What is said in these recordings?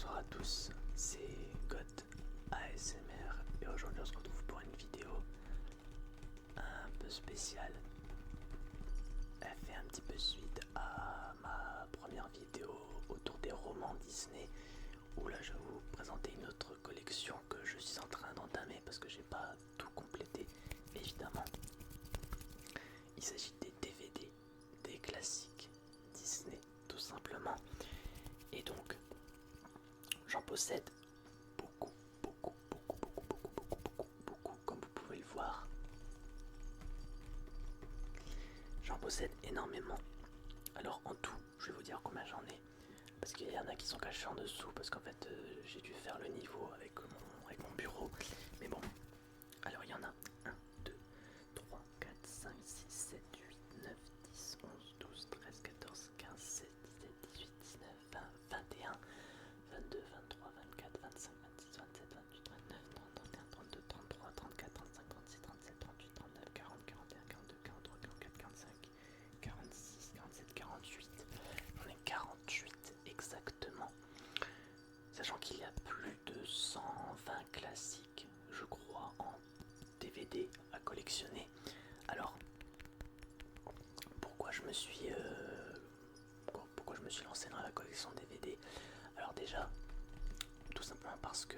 Bonsoir à tous, c'est Got ASMR et aujourd'hui on se retrouve pour une vidéo un peu spéciale. Elle fait un petit peu suite à ma première vidéo autour des romans Disney où là je vais vous présenter une autre collection que je suis en train d'entamer parce que j'ai pas tout complété évidemment. Il s'agit des DVD, des classiques Disney tout simplement. Et donc j'en possède beaucoup, comme vous pouvez le voir. J'en possède énormément. Alors en tout, je vais vous dire combien j'en ai. Parce qu'il y en a qui sont cachés en dessous, parce qu'en fait j'ai dû faire le niveau avec mon bureau. Mais bon, alors il y en a 1, 2, 3, 4, 5, 6, 7, 8, 9, 10, 11, 12, 13, 14, 15, 16, 17, 18, 19, 20, 21, 22, 23, 24, 25, 26, 27, 28, 29, 30, 31, 32, 33, 34, 35, 36, 37, 38, 39, 40, 41, 42, 43, 44, 45, 46, 47, 48. On est 48 exactement. Sachant qu'il y a plus de 120 classiques, je crois, en DVD à collectionner. Alors, pourquoi je me suis lancé dans la collection DVD? Alors déjà, tout simplement parce que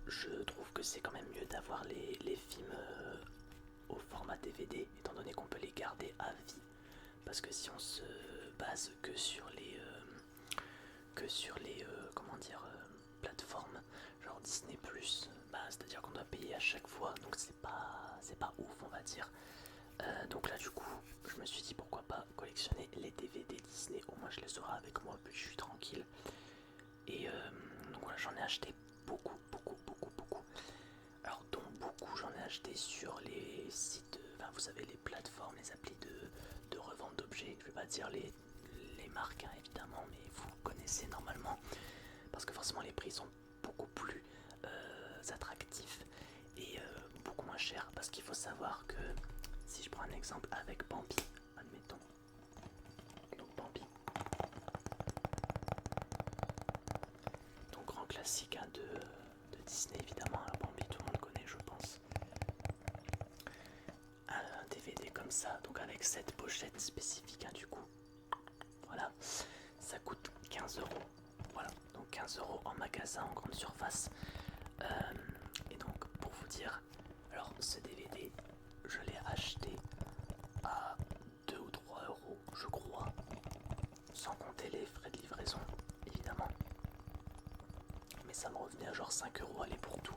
je trouve que c'est quand même mieux d'avoir les films au format DVD, étant donné qu'on peut les garder à vie. Parce que si on se base que sur les comment dire plateformes genre Disney+, c'est-à-dire qu'on doit payer à chaque fois, donc c'est pas ouf on va dire. Donc là du coup je me suis dit pourquoi pas collectionner les DVD Disney, au moins je les aurai avec moi puis je suis tranquille. Et donc voilà, j'en ai acheté beaucoup. Alors dont beaucoup j'en ai acheté sur les sites, enfin vous savez les plateformes, les applis de revente d'objets. Je vais pas dire les marques hein, évidemment, mais vous connaissez normalement parce que forcément les prix sont beaucoup plus attractifs et beaucoup moins chers, parce qu'il faut savoir que si je prends un exemple avec Bambi, admettons, donc Bambi, donc grand classique hein, de Disney évidemment. Alors Bambi tout le monde connaît je pense. Un DVD comme ça, donc avec cette pochette spécifique hein, du coup, voilà, ça coûte 15 euros. Voilà, donc 15 euros en magasin en grande surface. Et donc pour vous dire, alors ce DVD je l'ai acheté à 2 ou 3 euros je crois, sans compter les frais de livraison évidemment, mais ça me revenait à genre 5 euros aller pour tout.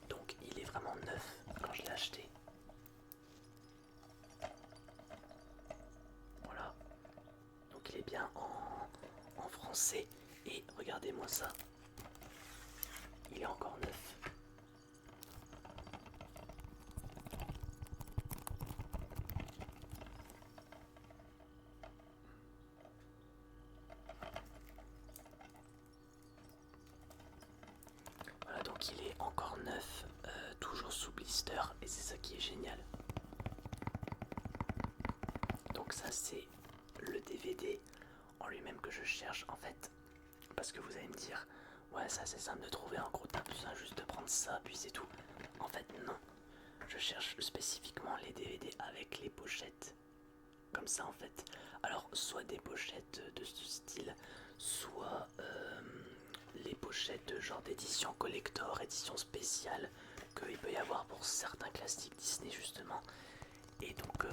Donc il est vraiment neuf quand je l'ai acheté. Voilà, donc il est bien en français et regardez-moi ça, il est encore neuf. Voilà, donc il est encore neuf, toujours sous blister, et c'est ça qui est génial. Donc ça c'est le DVD en lui-même que je cherche en fait, parce que vous allez me dire ouais ça c'est simple de trouver, en gros t'as besoin juste de prendre ça puis c'est tout. En fait non, je cherche spécifiquement les DVD avec les pochettes comme ça en fait. Alors soit des pochettes de ce style, soit les pochettes genre d'édition collector, édition spéciale qu'il peut y avoir pour certains classiques Disney justement. Et donc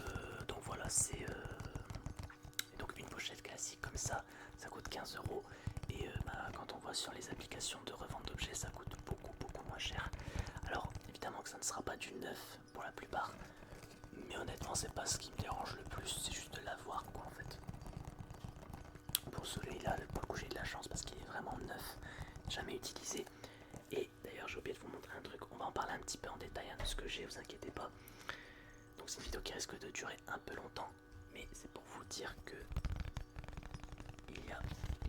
voilà, c'est donc une pochette classique comme ça coûte 15 euros. Et quand on voit sur les applications de revente d'objets, ça coûte beaucoup moins cher. Alors évidemment que ça ne sera pas du neuf pour la plupart, mais honnêtement c'est pas ce qui me dérange le plus, c'est juste de l'avoir quoi en fait. Pour celui-là, pour le coup j'ai de la chance parce qu'il est vraiment neuf, jamais utilisé. Et d'ailleurs j'ai oublié de vous montrer un truc, on va en parler un petit peu en détail hein, de ce que j'ai, vous inquiétez pas. Donc c'est une vidéo qui risque de durer un peu longtemps, mais c'est pour vous dire que il y a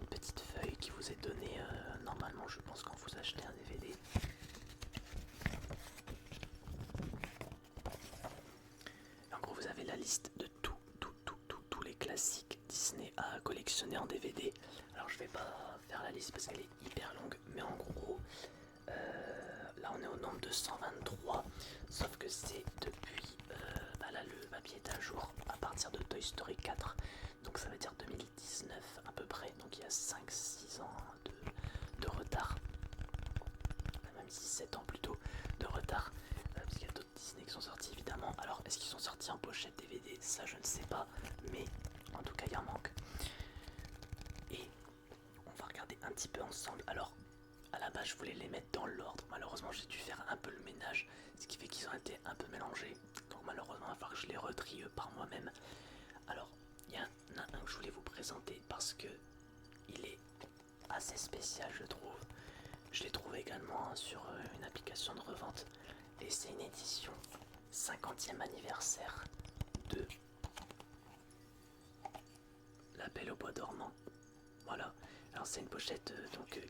une petite feuille qui vous est donnée normalement je pense quand vous achetez un DVD. En gros vous avez la liste de tous les classiques Disney à collectionner en DVD. Alors Alors je vais pas faire la liste parce qu'elle est hyper longue, mais en gros, là on est au nombre de 123, sauf que c'est depuis, bah là le papier est à jour à partir de Toy Story 4, donc ça veut dire 2019 à peu près, donc il y a 5-6 ans de retard, même 6-7 ans plutôt de retard, parce qu'il y a d'autres Disney qui sont sortis évidemment. Alors est-ce qu'ils sont sortis en pochette DVD? Ça je ne sais pas, mais en tout cas il y en manque. Et on va regarder un petit peu ensemble. Alors à la base je voulais les mettre dans l'ordre, malheureusement j'ai dû faire un peu le ménage, ce qui fait qu'ils ont été un peu mélangés, donc malheureusement il va falloir que je les retrie par moi-même. Alors il y en a un que je voulais vous présenter parce que il est assez spécial je trouve. Je l'ai trouvé également sur une application de revente et c'est une édition 50e anniversaire de La Belle au Bois dormant. Voilà, alors c'est une pochette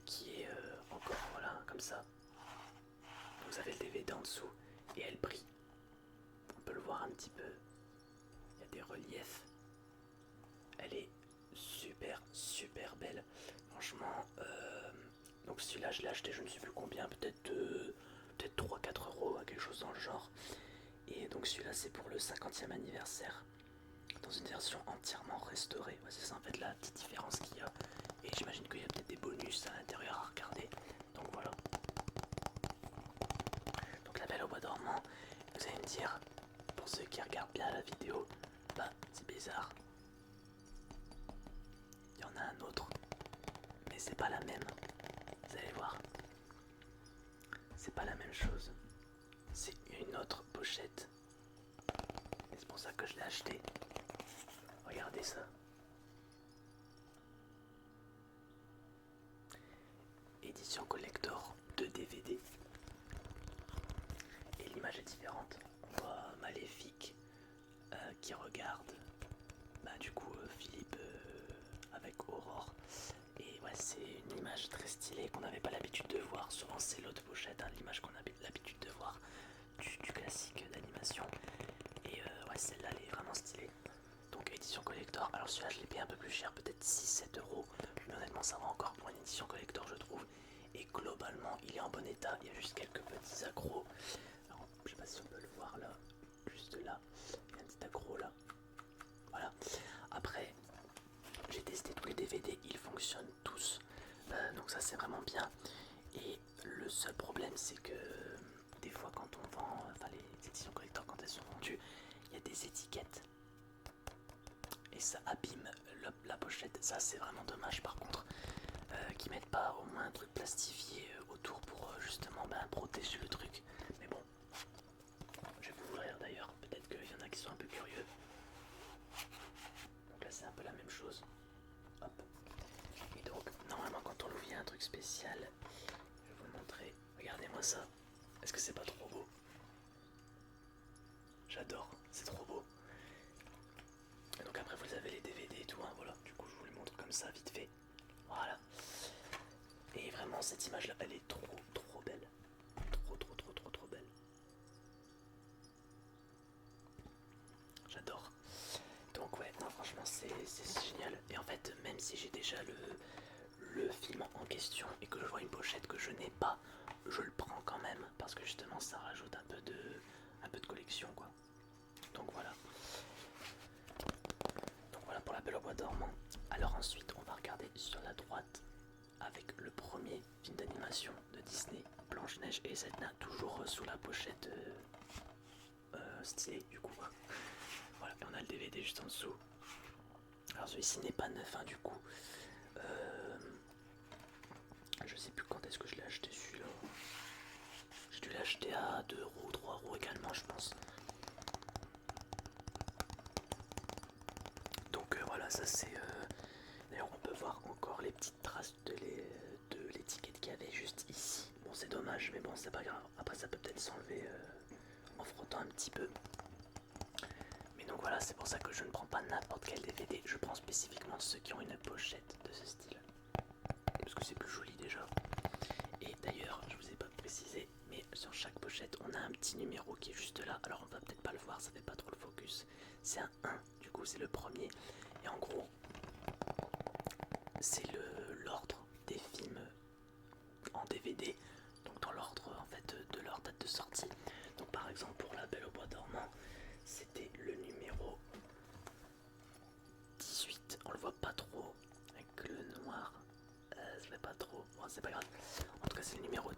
qui est encore voilà comme ça. Vous avez le DVD en dessous et elle brille. On peut le voir un petit peu. Il y a des reliefs. Elle est super belle. Franchement, donc celui-là je l'ai acheté je ne sais plus combien, peut-être 3-4 euros, quelque chose dans le genre. Et donc celui-là c'est pour le 50e anniversaire. Dans une version entièrement restaurée. Ouais, c'est ça en fait la petite différence qu'il y a. Et j'imagine qu'il y a peut-être des bonus à l'intérieur à regarder. Donc voilà. Donc La Belle au Bois dormant, vous allez me dire, pour ceux qui regardent bien la vidéo, bah c'est bizarre. Il y en a un autre, mais c'est pas la même. Vous allez voir. C'est pas la même chose. C'est une autre pochette. Et c'est pour ça que je l'ai acheté. Regardez ça. Édition collector de DVD. Et l'image est différente. On voit Maléfique qui regarde du coup Philippe avec Aurore. Et ouais, c'est une image très stylée qu'on n'avait pas l'habitude de voir. Souvent c'est l'autre pochette, hein, l'image qu'on a l'habitude de voir du classique d'animation. Et ouais, celle-là elle est vraiment stylée. Donc édition collector. Alors celui-là je l'ai payé un peu plus cher, peut-être 6-7 euros. Mais honnêtement ça va encore pour une édition collector je trouve. Et globalement il est en bon état. Il y a juste quelques petits accros. Alors je sais pas si on peut le voir là. Juste là. Il y a un petit accro là. Voilà. Après j'ai testé tous les DVD. Ils fonctionnent tous. Donc ça c'est vraiment bien. Et le seul problème c'est que des fois quand on vend, enfin les éditions collector quand elles sont vendues, il y a des étiquettes et ça abîme la pochette. Ça c'est vraiment dommage par contre, qu'ils mettent pas au moins un truc plastifié autour pour justement protéger le truc. Mais bon, je vais vous ouvrir d'ailleurs, peut-être qu'il y en a qui sont un peu curieux. Donc là c'est un peu la même chose. Hop. Et donc normalement quand on l'ouvre il y a un truc spécial. Je vais vous le montrer. Regardez-moi ça. Est-ce que c'est pas trop beau? J'adore, c'est trop beau. Et donc après vous avez les DVD et tout, hein, voilà. Du coup je vous les montre comme ça vite fait. Voilà. Et vraiment cette image là, elle est trop belle. Trop belle. J'adore. Donc ouais, non franchement c'est génial. Et en fait même si j'ai déjà le film en question et que je vois une pochette que je n'ai pas, je le prends quand même parce que justement ça rajoute un peu de collection quoi. Donc voilà. Donc voilà pour La Belle au Bois dormant. Alors ensuite on va regarder sur la droite avec le premier film d'animation de Disney, Blanche-Neige et les 7 nains, toujours sous la pochette stylée du coup. Voilà, et on a le DVD juste en dessous. Alors celui-ci n'est pas neuf hein, du coup. Je sais plus quand est-ce que je l'ai acheté celui-là. J'ai dû l'acheter à 2 euros, 3 euros également je pense. Donc voilà, ça c'est... D'ailleurs on peut voir encore les petites traces de l'étiquette qu'il y avait juste ici. Bon c'est dommage mais bon c'est pas grave. Après ça peut peut-être s'enlever en frottant un petit peu. Mais donc voilà, c'est pour ça que je ne prends pas n'importe quel DVD. Je prends spécifiquement ceux qui ont une pochette de ce style. Parce que c'est plus joli déjà. Et d'ailleurs, je vous ai pas précisé, mais sur chaque pochette, on a un petit numéro qui est juste là. Alors on va peut-être pas le voir, ça fait pas trop le focus. C'est un 1, du coup c'est le premier. Et en gros, c'est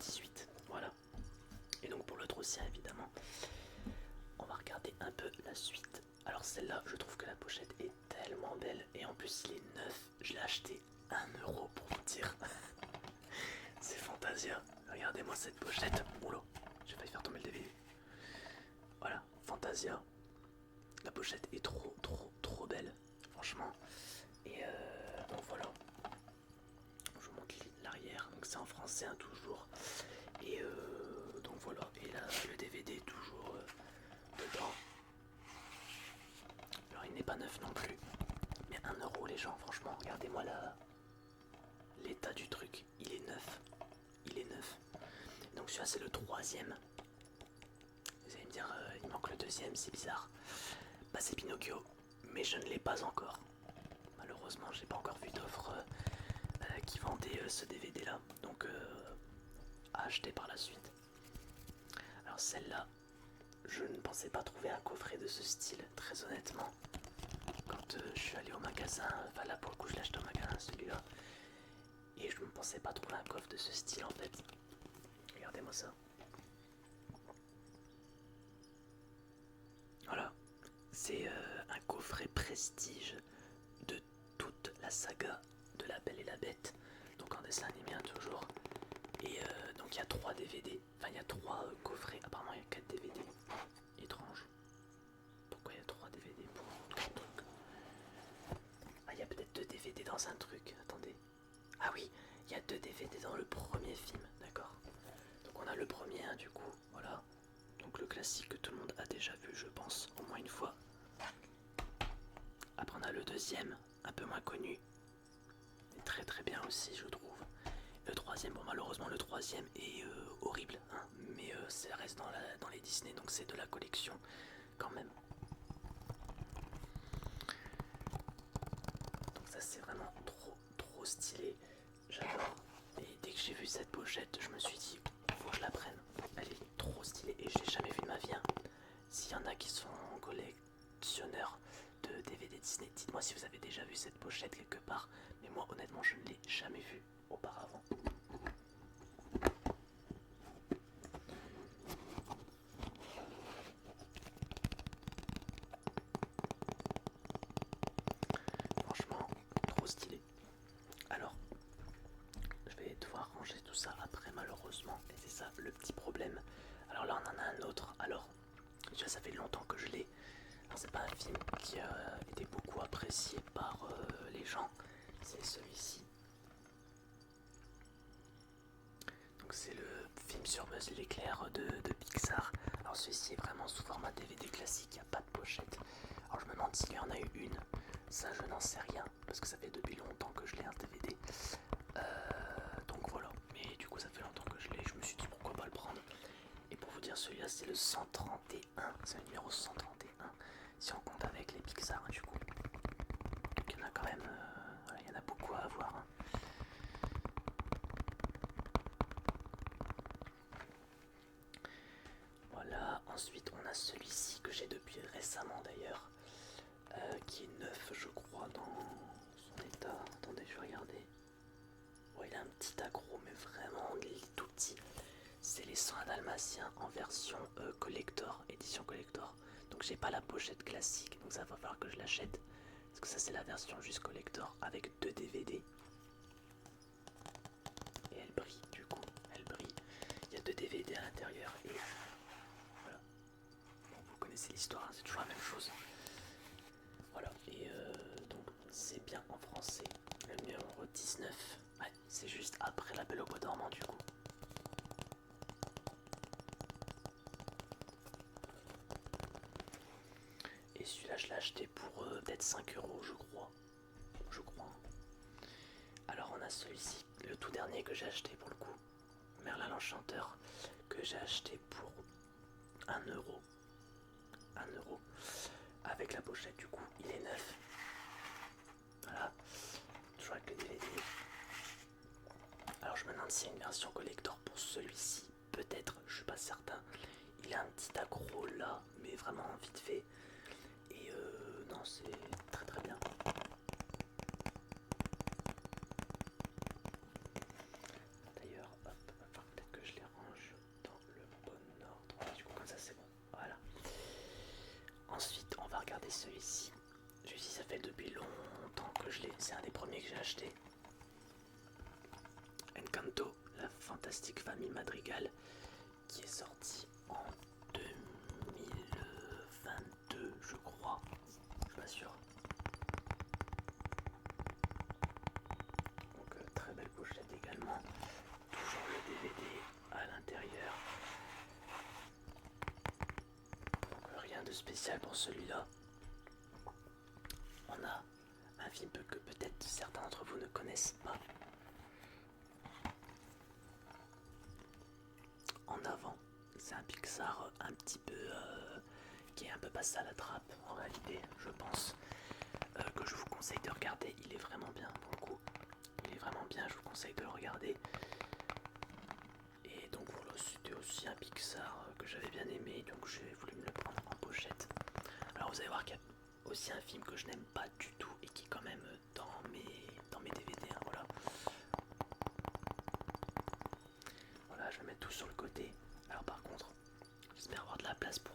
18. Voilà. Et donc pour l'autre aussi évidemment, on va regarder un peu la suite. Alors celle-là, je trouve que la pochette est tellement belle et en plus il est neuf. Je l'ai acheté 1 € pour vous dire. C'est Fantasia. Regardez-moi cette pochette. Oula, j'ai failli faire tomber le DVD. Voilà, Fantasia. La pochette est trop belle, franchement. Et donc voilà. Je vous montre l'arrière. Donc c'est en français hein, toujours. Et donc voilà. Et là, le DVD toujours dedans. Alors il n'est pas neuf non plus. Mais 1 € les gens, franchement. Regardez-moi l'état du truc. Il est neuf. Il est neuf. Donc celui-là c'est le troisième. Vous allez me dire, il manque le deuxième, c'est bizarre. Bah c'est Pinocchio, mais je ne l'ai pas encore. Malheureusement, j'ai pas encore vu d'offre qui vendait ce DVD là. Donc à acheter par la suite. Alors celle-là, je ne pensais pas trouver un coffret de ce style, très honnêtement. Quand je suis allé au magasin, enfin là pour le coup je l'ai acheté au magasin celui-là. Et je ne pensais pas trouver un coffre de ce style en fait. Regardez-moi ça. Voilà, c'est un coffret prestige de toute la saga de La Belle et la Bête, donc en dessin animé hein, toujours. Et donc il y a 3 DVD, enfin il y a 3 coffrets, apparemment il y a 4 DVD. Étrange. Pourquoi il y a 3 DVD pour 3 trucs? Ah, il y a peut-être 2 DVD dans un truc, attendez. Ah oui, il y a 2 DVD dans le premier film, d'accord. Donc on a le premier hein, du coup, voilà. Donc le classique que tout le monde a déjà vu je pense, au moins une fois. Après on a le deuxième, un peu moins connu, mais très bien aussi je trouve. Le troisième, bon malheureusement le troisième est horrible, hein, mais ça reste dans les Disney, donc c'est de la collection quand même. Donc ça c'est vraiment trop stylé, j'adore. Et dès que j'ai vu cette pochette, je me suis dit, faut que je la prenne. Elle est trop stylée et je l'ai jamais vue de ma vie. Hein. S'il y en a qui sont collectionneurs de DVD Disney, dites-moi si vous avez déjà vu cette pochette quelque part. Mais moi honnêtement je ne l'ai jamais vue auparavant. Franchement, trop stylé. Alors, je vais devoir ranger tout ça après malheureusement. Et c'est ça le petit problème. Alors là on en a un autre. Alors, déjà ça fait longtemps que je l'ai. Alors c'est pas un film qui a été beaucoup apprécié par les gens. C'est celui-ci. Donc c'est le film sur Buzz l'éclair de Pixar. Alors celui-ci est vraiment sous format DVD classique, il n'y a pas de pochette. Alors je me demande s'il y en a eu une. Ça je n'en sais rien, parce que ça fait depuis longtemps que je l'ai un DVD. Donc voilà, mais du coup ça fait longtemps que je l'ai, je me suis dit pourquoi pas le prendre. Et pour vous dire, celui-là c'est le 131, c'est le numéro 131, si on compte avec les Pixar du coup. Donc il y en a quand même, voilà, il y en a beaucoup à avoir. Hein. Voilà, ensuite on a celui-ci que j'ai depuis récemment d'ailleurs, qui est neuf je crois dans son état. Attendez, je vais regarder. Ouais, il a un petit accro, mais vraiment il est tout petit. C'est les 101 Dalmatiens en version collector, édition collector. Donc j'ai pas la pochette classique, donc ça va falloir que je l'achète. Parce que ça c'est la version juste collector avec 2 DVD. Et elle brille du coup, elle brille. Il y a 2 DVD à l'intérieur et voilà. Bon, vous connaissez l'histoire, hein, c'est toujours la même chose. Voilà, et donc c'est bien en français. Le numéro 19, ouais, c'est juste après La Belle au bois dormant du coup. Et celui-là je l'ai acheté pour peut-être 5 € je crois. Je crois. Alors on a celui-ci, le tout dernier que j'ai acheté pour le coup. Merlin l'Enchanteur, que j'ai acheté pour 1 €. 1 € avec la pochette du coup, il est neuf. Voilà, toujours avec le DVD. Alors je me demande s'il y a une version collector pour celui-ci. Peut-être, je suis pas certain. Il a un petit accro là, mais vraiment vite fait. Et non, c'est très bien. D'ailleurs, hop, enfin, peut-être que je c'est un des premiers que j'ai acheté. Encanto, la fantastique famille Madrigal, qui est sorti en 2022, je crois. Je suis pas sûr. Donc très belle pochette également. Toujours le DVD à l'intérieur. Rien de spécial pour celui-là. On a un film que peut-être certains d'entre vous ne connaissent pas. En avant, c'est un Pixar un petit peu qui est un peu passé à la trappe en réalité, je pense, que je vous conseille de regarder. Il est vraiment bien pour le coup. Il est vraiment bien, je vous conseille de le regarder. Et donc voilà, c'était aussi un Pixar que j'avais bien aimé, donc j'ai voulu me le prendre en pochette. Alors vous allez voir qu'il y a aussi un film que je n'aime pas du tout et qui est quand même dans mes DVD, hein, voilà. Voilà, je vais mettre tout sur le côté. Alors par contre, j'espère avoir de la place pour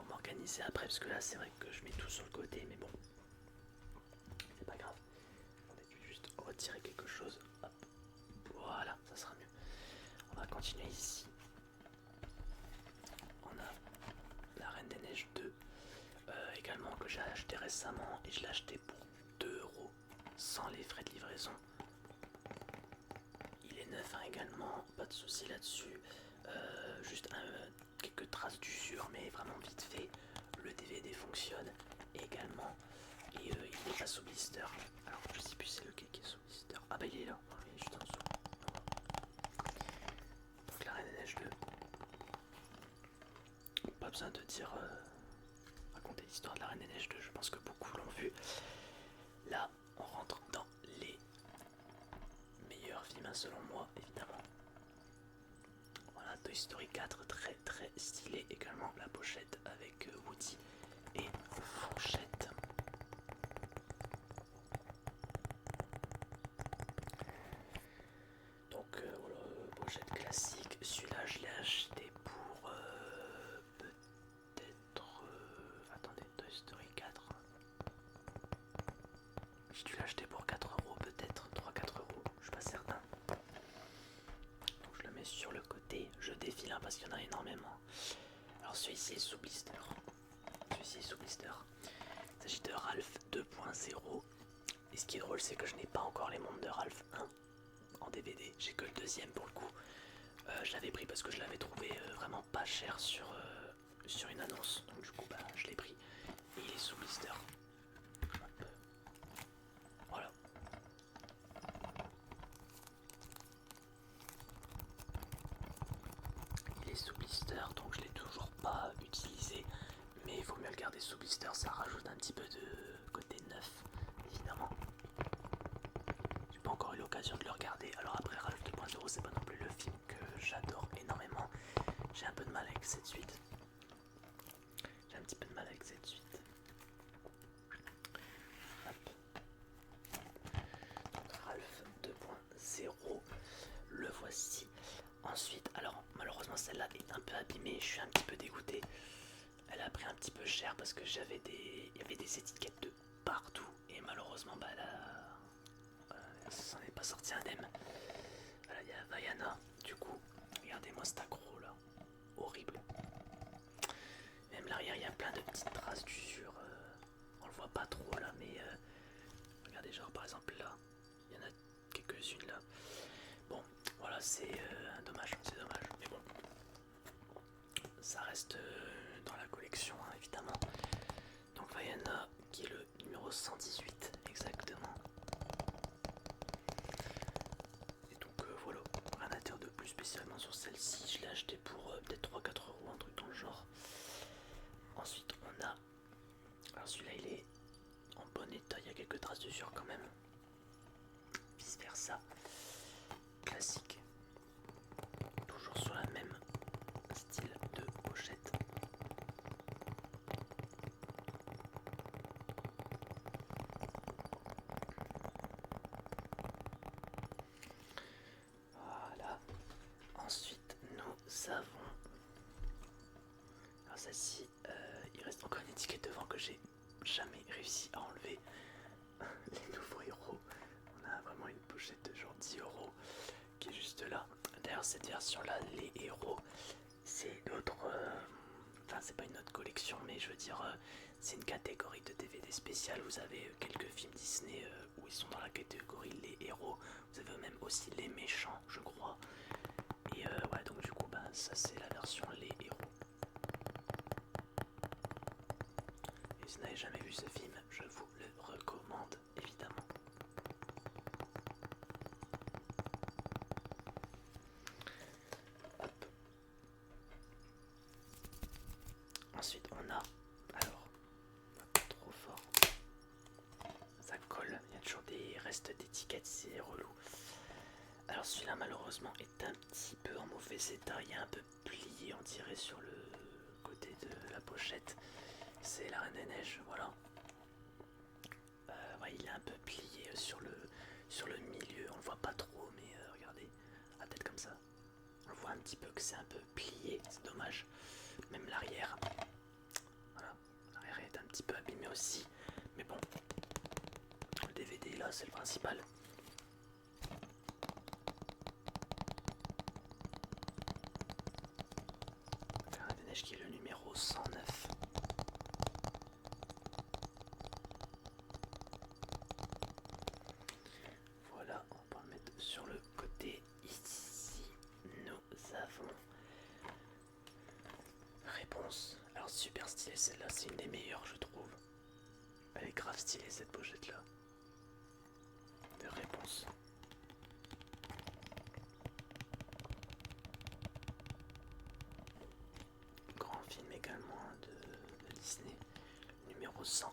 m'organiser après, parce que là c'est vrai que je mets tout sur le côté, mais bon, c'est pas grave. Attendez, je vais juste retirer quelque chose. Hop. Voilà, ça sera mieux. On va continuer ici. On a La Reine des Neiges 2, également que j'ai acheté récemment, et je l'ai acheté pour 2 € sans les frais de livraison. Il est neuf, hein, également, pas de souci là-dessus. Juste quelques traces d'usure, mais vraiment vite fait. Le DVD fonctionne également, et il n'est pas sous blister. Alors je sais plus c'est lequel qui est sous blister. Ah bah il est là, il est juste en dessous. Donc La Reine des Neiges 2. Pas besoin de dire raconter l'histoire de La Reine des Neiges 2, je pense que beaucoup l'ont vu. Là on rentre dans les meilleurs films, selon moi évidemment. Voilà, Toy Story 4, très très stylé également, la pochette avec Woody et Fourchette. Donc voilà, pochette classique. Celui-là je l'ai acheté pour peut-être... attendez, Toy Story 4. J'ai dû l'acheter pour 4 € peut-être, 3-4 €, je suis pas certain. Donc je le mets sur le côté, je défile hein, parce qu'il y en a énormément. Alors celui-ci est sous blister. Celui-ci est sous blister. Il s'agit de Ralph 2.0. Et ce qui est drôle, c'est que je n'ai pas encore les mondes de Ralph 1 en DVD. J'ai que le deuxième pour le coup. Je l'avais pris parce que je l'avais trouvé vraiment pas cher sur une annonce. Donc du coup, bah, je l'ai pris. Et il est sous blister. Hop. Voilà. Il est sous blister, donc je l'ai toujours pas utilisé. Mais il faut mieux le garder sous blister, ça rajoute un petit peu de côté neuf, évidemment. J'ai pas encore eu l'occasion de le regarder. Alors après Ralph 2.0, c'est pas non plus le film que j'adore énormément. J'ai un peu de mal avec cette suite. J'ai un petit peu de mal avec cette suite. Hop. Donc Ralph 2.0, le voici. Ensuite, alors malheureusement celle-là est un peu abîmée, je suis un petit peu dégoûté. Elle a pris un petit peu cher parce que il y avait des étiquettes de partout et malheureusement bah ça s'en est pas sorti indemne. Voilà, il y a Vaiana, du coup, regardez-moi cet accro là, horrible. Même l'arrière il y a plein de petites traces d'usure, on le voit pas trop là mais regardez genre par exemple là, il y en a quelques-unes là. Bon voilà c'est dommage, c'est dommage, mais bon. Ça reste dans la collection hein, évidemment. Donc Vaiana qui est le numéro 118 exactement. Et donc voilà, rien à dire de plus spécialement sur celle-ci. Je l'ai acheté pour peut-être 3-4 €, un truc dans le genre. Ensuite on a... Alors celui-là il est en bon état, il y a quelques traces d'usure quand même. Vice versa. Classique. Toujours sur la même style de pochette. Voilà. Ensuite nous avons... Alors celle-ci, il reste encore une étiquette devant que j'ai jamais réussi à enlever. l'intérieur, cette version-là, les héros, c'est notre... Enfin, c'est pas une autre collection, mais je veux dire, c'est une catégorie de DVD spéciale. Vous avez quelques films Disney où ils sont dans la catégorie les héros. Vous avez même aussi les méchants, je crois. Et ouais, donc du coup, bah, ça c'est la version les héros. Et si vous n'avez jamais vu ce film, je vous le recommande, évidemment. Hop. Ensuite, on a... Alors, pas trop fort. Ça colle, il y a toujours des restes d'étiquettes, c'est relou. Alors celui-là malheureusement est un petit peu en mauvais état, il est un peu plié on dirait sur le côté de la pochette. C'est la Reine des Neiges, voilà. Ouais, il est un peu plié sur le milieu, on le voit pas trop mais regardez, la tête comme ça. On voit un petit peu que c'est un peu plié, c'est dommage. Même l'arrière, voilà, l'arrière est un petit peu abîmé aussi. Mais bon, le DVD là c'est le principal. La Reine des Neiges qui est le numéro 109. Voilà, on va le mettre sur le côté. Ici, nous avons Réponse. Alors super stylée celle-là, c'est une des meilleures je trouve. Elle est grave stylée cette pochette là. De Réponse. Grand film également de Disney. Numéro 101.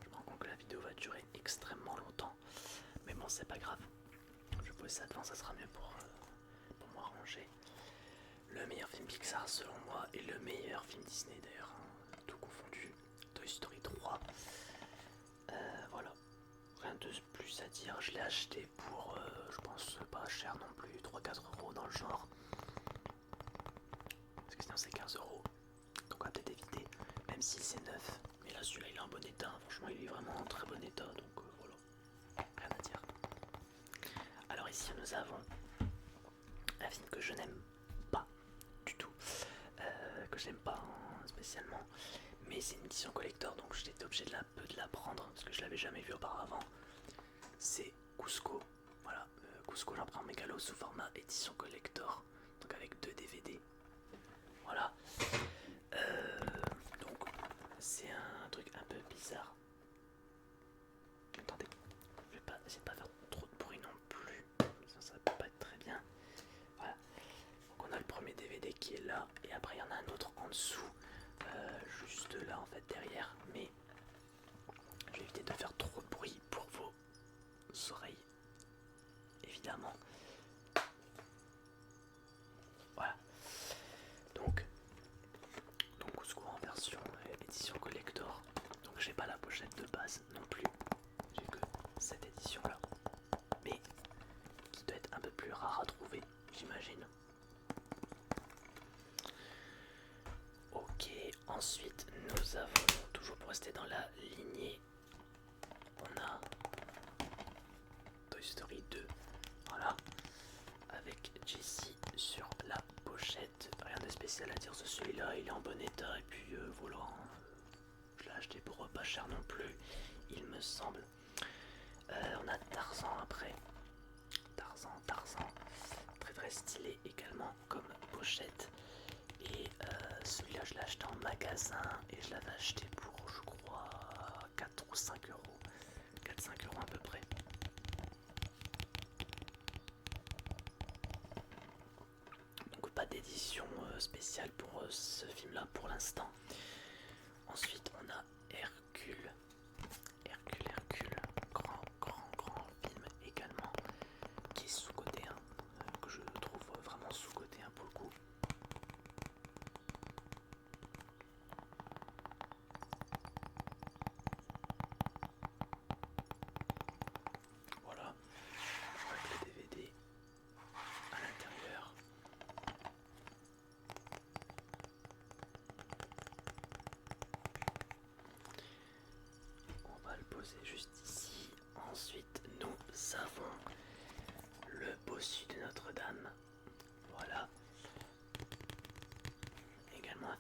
Je me rends compte que la vidéo va durer extrêmement longtemps. Mais bon c'est pas grave. Je pose ça devant, ça sera mieux pour moi ranger. Le meilleur film Pixar selon moi et le meilleur film Disney d'ailleurs, hein, tout confondu. Toy Story 3. Voilà. Rien de plus à dire, je l'ai acheté pour, je pense pas cher non plus, 3-4 euros dans le genre. Parce que sinon c'est 15 euros. Donc on va peut-être éviter, même si c'est neuf. Mais là celui-là il est en bon état, franchement il est vraiment en très bon état, donc voilà. Rien à dire. Alors ici nous avons un film que je n'aime pas du tout. Que j'aime pas spécialement. Mais c'est une édition collector donc j'étais obligé de la prendre parce que je l'avais jamais vu auparavant. C'est Cusco. Voilà, Cusco l'empereur mégalo sous format édition collector. Donc avec 2 DVD. Voilà. Donc c'est un truc un peu bizarre. Attendez, je vais pas essayer de pas faire trop de bruit non plus. Ça va pas être très bien. Voilà. Donc on a le premier DVD qui est là. Et après il y en a un autre en dessous. Juste là en fait derrière. Mais je vais éviter de faire trop de bruit pour vos oreilles. Évidemment. Voilà. Donc Cusco en version édition collector. Donc j'ai pas la pochette de base non plus. J'ai que cette édition là. Mais qui doit être un peu plus rare à trouver, j'imagine. Ok, ensuite nous avons, toujours pour rester dans la lignée, on a Toy Story 2. Voilà. Avec Jessie sur la pochette. Rien de spécial à dire sur celui-là, il est en bon état et puis voilà. Je l'ai acheté pour pas cher non plus, il me semble. On a Tarzan après. Tarzan. Très très stylé également comme pochette. Et celui-là je l'ai acheté en magasin et je l'avais acheté pour je crois 4 ou 5 euros. 4-5 euros à peu près. Donc pas d'édition spéciale pour ce film là pour l'instant. Ensuite on a Hercule. Grand film également. Qui est sous-coté, hein, que je trouve vraiment sous-coté hein, pour le coup. Voilà, avec le DVD à l'intérieur.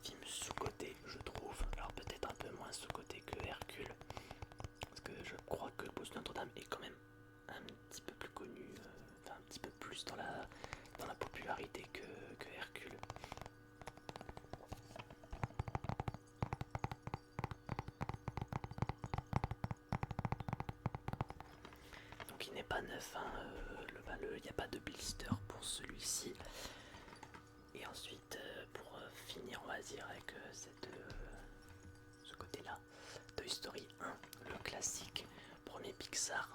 film sous-coté, je trouve. Alors peut-être un peu moins sous-coté que Hercule, parce que je crois que Le Bossu de Notre-Dame est quand même un petit peu plus connu, enfin un petit peu plus dans la popularité que Hercule. Donc il n'est pas neuf, hein, il n'y a pas de blister pour celui-ci. Et ensuite, pour finir, on va dire avec ce côté-là, Toy Story 1, le classique, premier Pixar,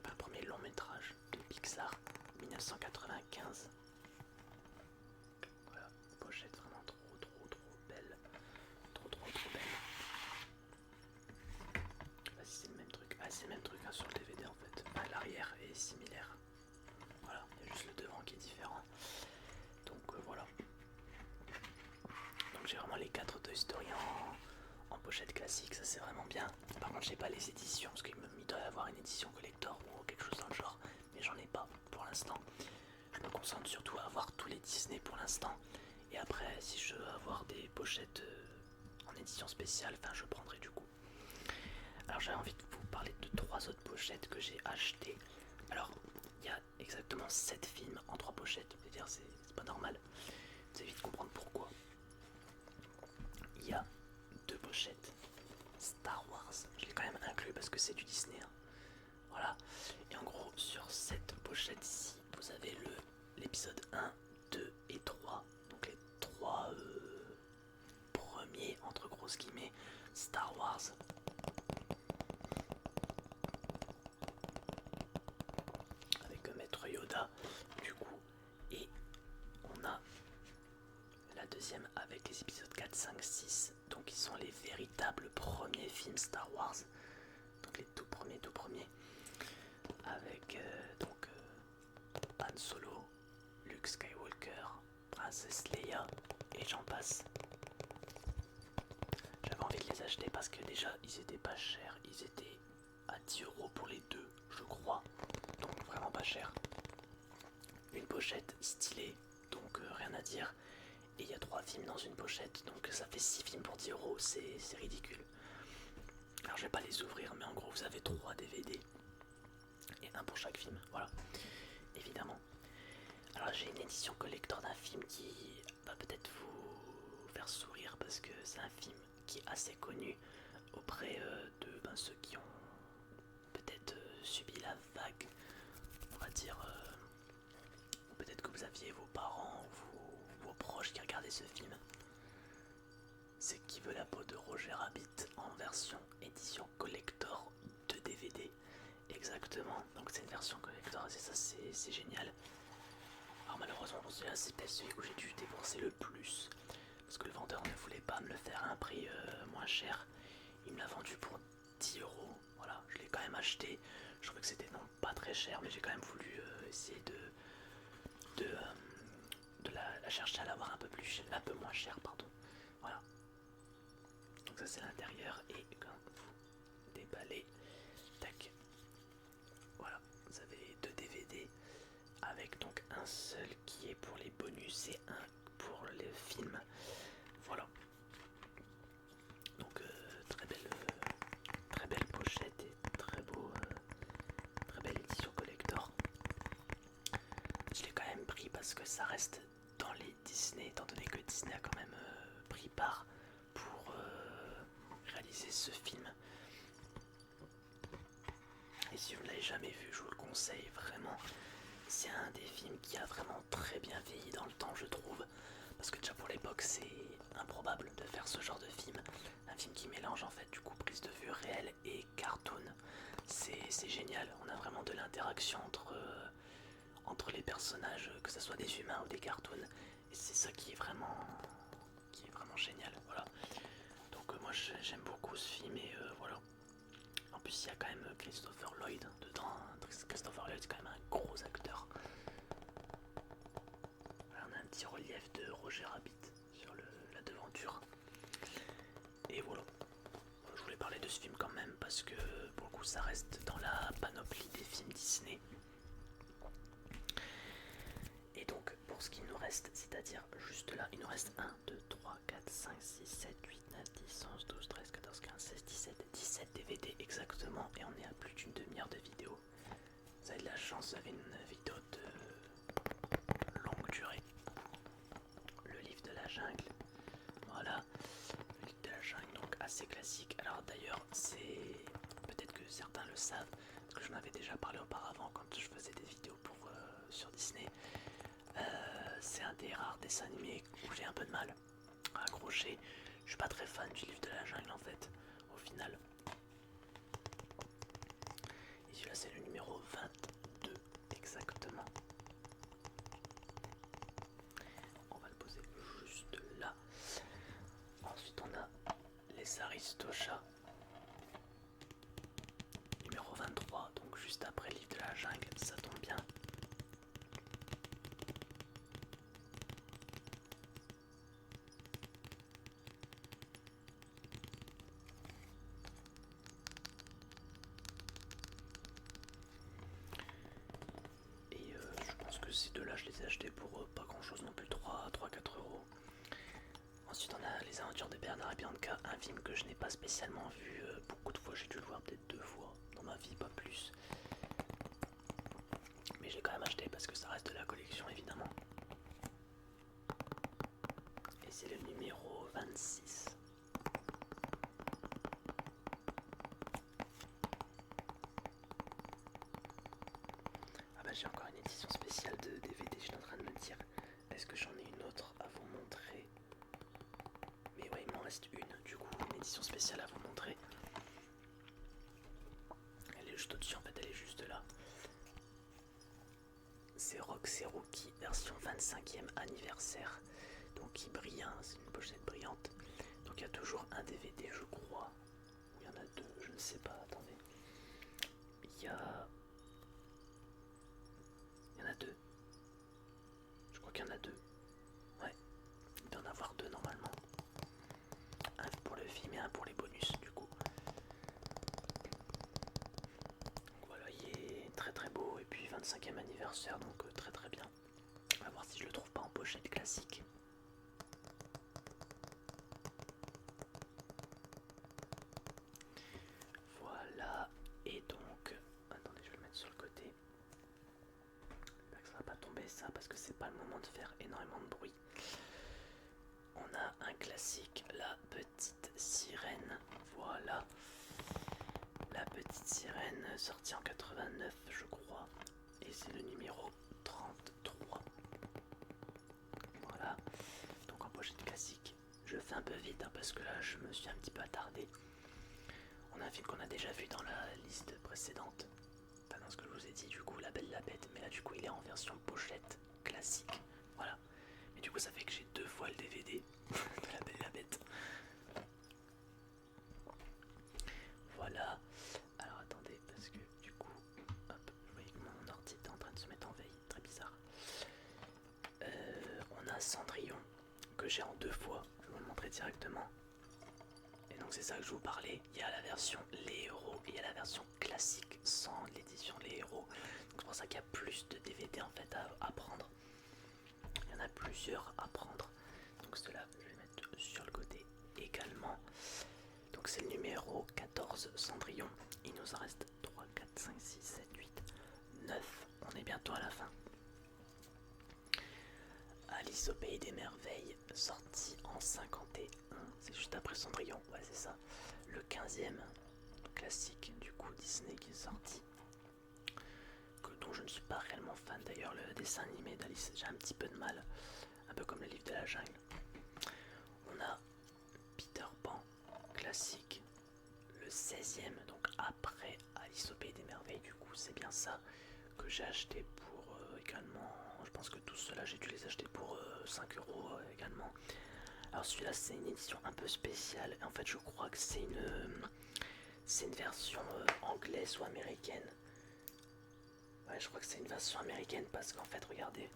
enfin premier long métrage de Pixar, 1995. Voilà, pochette vraiment trop belle, trop belle. Je sais pas si c'est le même truc. Ah, c'est le même truc hein, sur le DVD en fait. Enfin, l'arrière est similaire. Voilà, il y a juste le devant qui est différent. Donc voilà. Donc j'ai vraiment les 4 Toy Story en pochette classique, ça c'est vraiment bien. Par contre j'ai pas les éditions, parce qu'il doit y avoir une édition collector ou quelque chose dans le genre, mais j'en ai pas pour l'instant. Je me concentre surtout à avoir tous les Disney pour l'instant. Et après si je veux avoir des pochettes en édition spéciale, enfin je prendrai du coup. Alors j'avais envie de vous parler de 3 autres pochettes que j'ai achetées. Alors il y a exactement 7 films en 3 pochettes, je veux dire c'est pas normal. Vous allez vite comprendre pourquoi. Il y a 2 pochettes Star Wars, je l'ai quand même inclus parce que c'est du Disney hein. Voilà, et en gros sur cette pochette ici vous avez l'épisode 1, 2 et 3, donc les 3 premiers entre grosses guillemets Star Wars. Avec Maître Yoda du coup, et on a la deuxième avec les épisodes 4, 5, 6, donc qui sont les véritables premiers films Star Wars, donc les tout premiers, avec Han Solo, Luke Skywalker, Princesse Leia et j'en passe. J'avais envie de les acheter parce que déjà ils étaient pas chers, ils étaient à 10€ pour les deux je crois, donc vraiment pas cher. Une pochette stylée, donc rien à dire. Et il y a 3 films dans une pochette, donc ça fait 6 films pour 10€, c'est ridicule. Alors je vais pas les ouvrir, mais en gros vous avez 3 DVD et un pour chaque film, voilà, évidemment. Alors j'ai une édition collector d'un film qui va peut-être vous faire sourire parce que c'est un film qui est assez connu auprès de ceux qui ont peut-être subi la vague, on va dire. Peut-être que vous aviez vos parents ou vos proches qui regardaient ce film. C'est Qui veut la peau de Roger Rabbit en version édition collector de DVD. Exactement, donc c'est une version collector et ça c'est génial. Alors malheureusement pour celui-là c'est peut-être celui où j'ai dû débourser le plus. Parce que le vendeur ne voulait pas me le faire à un prix moins cher. Il me l'a vendu pour 10€. Voilà, je l'ai quand même acheté. Je trouvais que c'était non pas très cher, mais j'ai quand même voulu essayer de la chercher à l'avoir un peu moins cher, pardon. Voilà. Donc ça c'est l'intérieur et quand vous déballez, tac. Voilà, vous avez 2 DVD avec donc un seul qui est pour les bonus et un pour le film. Voilà. Donc très belle pochette et très belle édition collector. Je l'ai quand même pris parce que ça reste dans les Disney, étant donné que Disney a quand même pris part pour réaliser ce film. Et si vous ne l'avez jamais vu, je vous le conseille vraiment. C'est un des films qui a vraiment très bien vieilli dans le temps, je trouve. Parce que déjà pour l'époque, c'est improbable de faire ce genre de film. Un film qui mélange en fait du coup prise de vue réelle et cartoon. C'est génial, on a vraiment de l'interaction entre les personnages, que ce soit des humains ou des cartoons. Et c'est ça qui est vraiment génial. Voilà. Donc moi j'aime beaucoup ce film et voilà. En plus il y a quand même Christopher Lloyd dedans. Christopher Lloyd c'est quand même un gros acteur. Voilà, on a un petit relief de Roger Rabbit sur la devanture. Et voilà. Je voulais parler de ce film quand même parce que pour le coup ça reste dans la panoplie des films Disney. Et donc pour ce qui nous reste, c'est-à-dire juste là, il nous reste 1, 2, 3, 4, 5, 6, 7, 8, 9, 10, 11, 12, 13, 14, 15, 16, 17 DVD exactement, et on est à plus d'une demi-heure de vidéo. Vous avez de la chance, vous avez une vidéo de longue durée. Le livre de la jungle, voilà, le livre de la jungle, donc assez classique. Alors d'ailleurs, c'est peut-être que certains le savent, parce que j'en avais déjà parlé auparavant quand je faisais des vidéos sur Disney. C'est un des rares dessins animés où j'ai un peu de mal à accrocher. Je suis pas très fan du livre de la jungle en fait, au final. Et celui-là c'est le numéro 22 exactement. On va le poser juste là. Ensuite on a les Aristochats. Numéro 23, donc juste après le livre de la jungle, ça tombe bien. Je pense que ces deux-là, je les ai achetés pour pas grand-chose non plus, 3-4 euros. Ensuite, on a les aventures de Bernard et Bianca, un film que je n'ai pas spécialement vu beaucoup de fois. J'ai dû le voir peut-être 2 fois dans ma vie, pas plus. Mais j'ai quand même acheté parce que ça reste de la collection, évidemment. Et c'est le numéro 26. Ah bah j'ai encore une édition spéciale de DVD, je suis en train de me dire, est-ce que j'en ai une autre à vous montrer? Mais ouais, il m'en reste une, du coup, une édition spéciale à vous montrer. Elle est juste au-dessus, en fait, elle est juste là. C'est Rox et Rookie, version 25e anniversaire. Donc il brille, hein, c'est une pochette brillante. Donc il y a toujours un DVD, je crois. Ou il y en a deux, je ne sais pas, attendez. Il y en a deux. Je crois qu'il y en a deux. Ouais, il doit en avoir deux normalement. Un pour le film et un pour les bonus du coup. Donc voilà, il est très très beau. Et puis 25e anniversaire, donc très très bien. On va voir si je le trouve pas en pochette classique. Voilà, et donc, attendez, je vais le mettre sur le côté. J'espère que ça va pas tomber ça parce que c'est pas le moment de faire énormément de bruit. On a un classique, la petite sirène. Voilà, la petite sirène sortie en 89 je crois. Et c'est le numéro 33. Voilà, donc en pochette classique. Je fais un peu vite hein, parce que là je me suis un petit peu attardé. On a un film qu'on a déjà vu dans la liste précédente. Enfin dans ce que je vous ai dit du coup, La Belle et la Bête. Mais là du coup il est en version pochette classique. Voilà. Et du coup ça fait que j'ai 2 fois le DVD de La Belle et la Bête. Voilà. Alors attendez parce que du coup, hop, vous voyez que mon ordi est en train de se mettre en veille. Très bizarre. On a Cendrillon que j'ai en 2 fois. Je vais vous le montrer directement. Et donc c'est ça que je vous parlais. Il y a la version Les Héros et il y a la version classique sans l'édition Les Héros. Donc c'est pour ça qu'il y a plus de DVD en fait à prendre. Il y en a plusieurs à prendre. Donc ceux-là, je vais mettre sur le côté également. Donc c'est le numéro 14 Cendrillon. Il nous en reste 3, 4, 5, 6, 7, 8, 9. On est bientôt à la fin. Alice au Pays des Merveilles, sorti en 51. C'est juste après Cendrillon, ouais c'est ça. Le 15e classique du coup Disney qui est sorti. Dont je ne suis pas réellement fan d'ailleurs, le dessin animé d'Alice, j'ai un petit peu de mal. Un peu comme le livre de la jungle. On a Peter Pan, classique, le 16e, donc après Alice au Pays des Merveilles, du coup c'est bien ça que j'ai acheté pour également, je pense que tous ceux-là j'ai dû les acheter pour 5 euros également. Alors celui-là c'est une édition un peu spéciale, en fait je crois que c'est une version anglaise ou américaine. Ouais, je crois que c'est une version américaine parce qu'en fait regardez,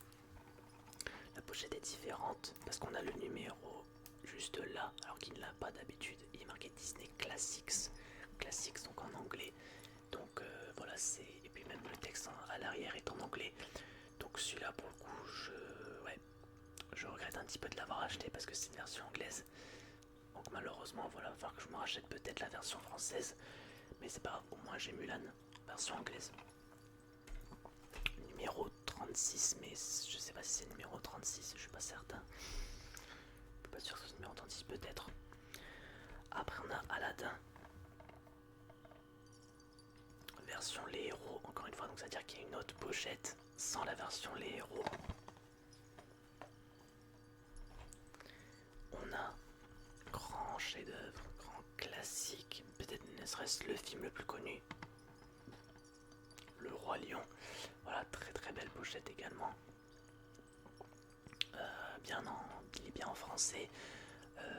la pochette est différente parce qu'on a le numéro juste là alors qu'il ne l'a pas d'habitude. Il est marqué Disney Classics, Classics donc en anglais. Donc voilà, c'est, et puis même le texte à l'arrière est en anglais. Donc celui-là pour le coup je regrette un petit peu de l'avoir acheté parce que c'est une version anglaise. Donc malheureusement voilà, il va falloir que je me rachète peut-être la version française. Mais c'est pas grave, au moins j'ai Mulan, version anglaise. Numéro 36, mais je sais pas si c'est numéro 36, je suis pas certain. Je suis pas sûr que c'est numéro 36, peut-être. Après on a Aladdin. Version les héros, encore une fois, donc ça veut dire qu'il y a une autre pochette sans la version les héros. On a grand chef-d'œuvre, grand classique, peut-être ne serait-ce le film le plus connu, Le Roi Lion. Voilà, très très belle pochette également. Il est bien en français.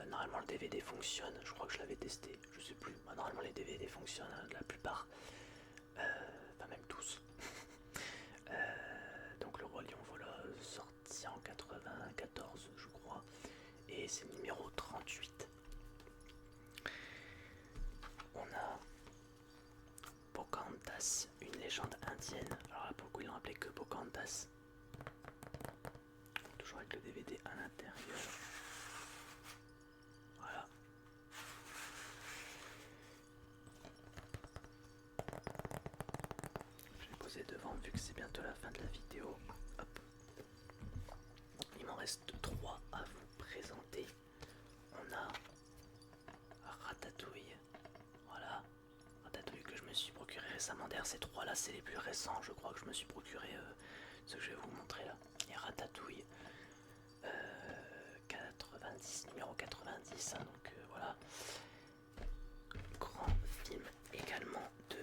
Normalement le DVD fonctionne, je crois que je l'avais testé, je sais plus. Normalement les DVD fonctionnent la plupart, enfin même tous. Donc Le Roi Lion, voilà, sorti en 94 je crois, et c'est numéro 38. On a Pocahontas, une légende indienne. Alors là pour le coup ils l'ont appelé que Pocahontas. Toujours avec le DVD à l'intérieur. Voilà. Je vais poser devant vu que c'est bientôt la fin de la vidéo. Hop. Il m'en reste 3 à vous présenter. On a Ratatouille. Voilà. Ratatouille que je me suis procuré récemment. D'ailleurs ces 3 là c'est les plus récents. Je crois que je me suis procuré ce que je vais vous montrer là. Il y a Ratatouille. 90, numéro 90, hein, donc voilà. Grand film également de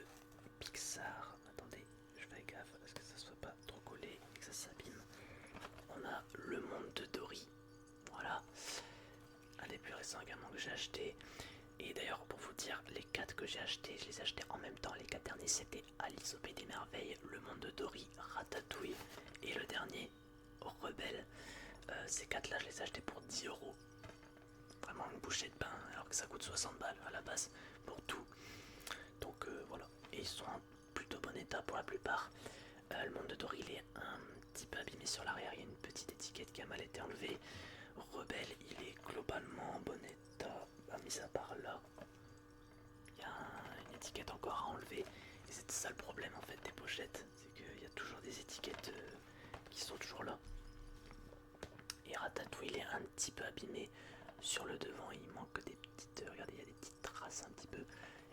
Pixar. Attendez, je fais gaffe parce que ça soit pas trop collé et que ça s'abîme. On a Le Monde de Dory. Voilà. Un des plus récents également que j'ai acheté. Et d'ailleurs pour vous dire, les 4 que j'ai achetés, je les ai achetés en même temps. Les 4 derniers c'était Alice au Pays des Merveilles, Le Monde de Dory, Ratatouille et le dernier Rebelle. Ces 4 là je les ai achetés pour 10 €. Vraiment une bouchée de pain alors que ça coûte 60 balles à la base pour tout. Donc voilà. Et ils sont en plutôt bon état pour la plupart. Le Monde de Dory il est un petit peu abîmé sur l'arrière. Il y a une petite étiquette qui a mal été enlevée. Rebelle il est globalement en bon état. Mis à part là. Il y a une étiquette encore à enlever. Et c'est ça le problème en fait des pochettes. C'est qu'il y a toujours des étiquettes qui sont toujours là. Et Ratatouille il est un petit peu abîmé sur le devant, il manque des petites, regardez il y a des petites traces un petit peu,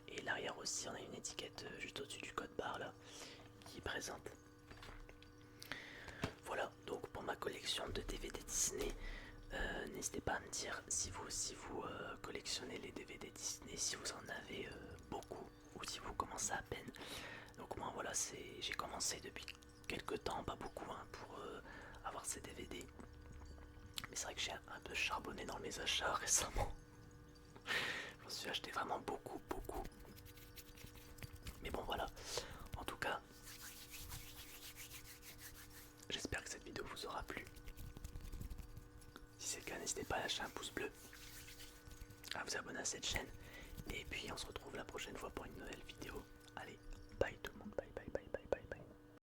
et l'arrière aussi on a une étiquette juste au-dessus du code barre là qui est présente. Voilà donc pour ma collection de DVD Disney. N'hésitez pas à me dire si vous aussi vous collectionnez les DVD Disney, si vous en avez beaucoup ou si vous commencez à peine. Donc moi voilà, j'ai commencé depuis quelques temps, pas beaucoup hein, pour avoir ces DVD. Mais c'est vrai que j'ai un peu charbonné dans mes achats récemment. Je m'en suis acheté vraiment beaucoup. Mais bon voilà. En tout cas, j'espère que cette vidéo vous aura plu. Si c'est le cas, n'hésitez pas à lâcher un pouce bleu, à vous abonner à cette chaîne. Et puis on se retrouve la prochaine fois pour une nouvelle vidéo. Allez,